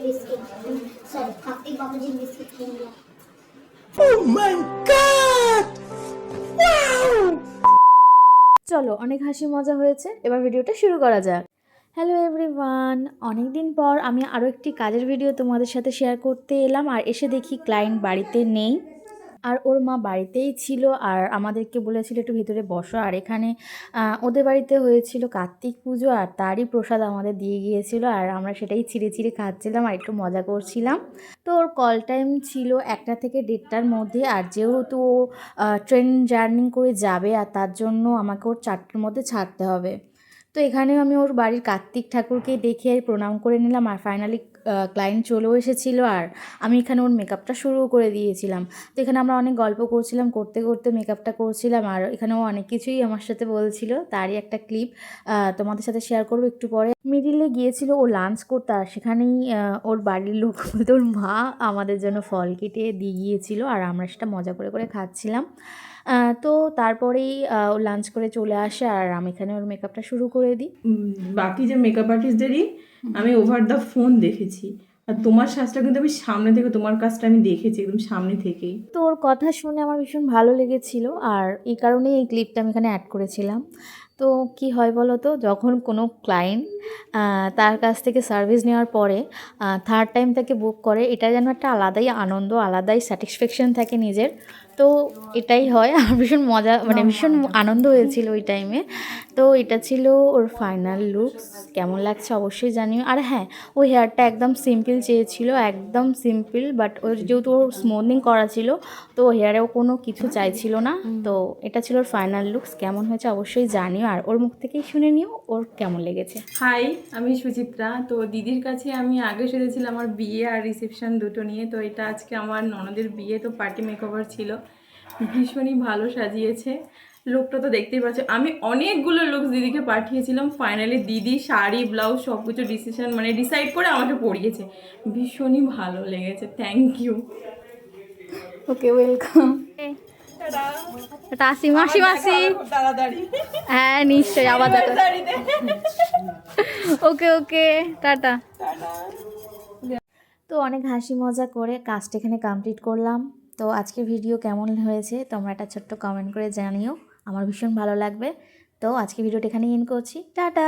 Biscuit, sorry কাপি বাবুজির biscuit কিনলাম। Oh my god! Wow! চলো, অনেক হাসি মজা হয়েছে, এবার ভিডিওটা শুরু করা যাক। হ্যালো এভরিওয়ান, অনেক দিন পর আমি আরও একটি কাজের ভিডিও তোমাদের সাথে শেয়ার করতে এলাম। আর এসে দেখি ক্লায়েন্ট বাড়িতে নেই, আর ওর মা বাড়িতেই ছিল আর আমাদেরকে বলেছিল একটু ভিতরে বসো। আর এখানে ওদের বাড়িতে হয়েছিল কার্তিক পুজো, আর তারই প্রসাদ আমাদের দিয়ে গিয়েছিল, আর আমরা সেটাই চিড়ে চিড়ে খাচ্ছিলাম আর একটু মজা করছিলাম। তো ওর কল টাইম ছিল 1টা থেকে 1:30টার মধ্যে, আর যেহেতু ও ট্রেন জার্নি করে যাবে আর তার জন্য আমাকে ওর 4টার মধ্যে ছাড়তে হবে। তো এখানেও আমি ওর বাড়ির কার্তিক ঠাকুরকে দেখে প্রণাম করে নিলাম, আর ফাইনালি ক্লায়েন্ট চলেও এসেছিলো, আর আমি এখানে ওর মেকআপটা শুরু করে দিয়েছিলাম। তো এখানে আমরা অনেক গল্প করছিলাম, করতে করতে মেকআপটা করছিলাম, আর এখানেও অনেক কিছুই আমার সাথে বলছিল। তারই একটা ক্লিপ তোমাদের সাথে শেয়ার করবো একটু পরে। মিডিলে গিয়েছিল ও লাঞ্চ করতে, আর সেখানেই ওর বাড়ির লোক বলতে ওর মা আমাদের জন্য ফল কেটে দিয়ে গিয়েছিলো, আর আমরা সেটা মজা করে করে খাচ্ছিলাম। তো তারপরেই ও লাঞ্চ করে চলে আসে, আর আমি এখানে ওর মেকআপটা শুরু করে দিই। বাকি যে মেকআপ আর্টিস্টদেরই আমি ওভার দ্য ফোন দেখেছি, আর তোমার সাজটা কিন্তু আমি সামনে থেকে, তোমার কাজটা আমি দেখেছি একদম সামনে থেকেই। তো ওর কথা শুনে আমার ভীষণ ভালো লেগেছিল, আর এই কারণেই এই ক্লিপটা আমি এখানে অ্যাড করেছিলাম। তো কি হয় বলো তো, যখন কোনো ক্লায়েন্ট তার কাছ থেকে সার্ভিস নেওয়ার পরে থার্ড টাইম তাকে বুক করে, এটা যেন একটা আলাদাই আনন্দ, আলাদাই স্যাটিসফ্যাকশন থাকে নিজের। তো এটাই হয়, আর ভীষণ মজা, মানে ভীষণ আনন্দ হয়েছিল ওই টাইমে। তো এটা ছিল ওর ফাইনাল লুকস, কেমন লাগছে অবশ্যই জানিও। আর হ্যাঁ, ও হেয়ারটা একদম সিম্পল চেয়েছিল, একদম সিম্পল, বাট ওর যেহেতু ওর স্মুথনিং করা ছিল তো হেয়ারেও কোনো কিছু চাইছিল না। তো এটা ছিল ওর ফাইনাল লুকস, কেমন হয়েছে অবশ্যই জানিও, আর ওর মুখ থেকেই শুনে নিও ওর কেমন লেগেছে। হাই, আমি সুচিত্রা। তো দিদির কাছে আমি আগে সেজেছিলাম আমার বিয়ে আর রিসেপশন দুটো নিয়ে। তো এটা আজকে আমার ননদের বিয়ে, তো পার্টি মেকওভার ছিল, ভীষণই ভালো সাজিয়েছে। লুকটা তো দেখতেই পাচ্ছ, আমি অনেকগুলো লুকস দিদিকে পাঠিয়েছিলাম, ফাইনালি দিদি শাড়ি ব্লাউজ সব কিছু ডিসাইড করে আমাকে পরিয়েছে, ভীষণই ভালো লেগেছে। Thank you. Okay, welcome. আসি মাসি মাসি, হ্যাঁ নিশ্চয়ই, আবার দেখা। Okay okay, tata. তো অনেক হাসি মজা করে কাজটা এখানে কমপ্লিট করলাম। তো আজকের ভিডিও কেমন হয়েছে তোমরা একটা ছোট্ট কমেন্ট করে জানিও, আমার ভীষণ ভালো লাগবে। তো আজকে ভিডিওটা এখানেই এন্ড করছি, টাটা।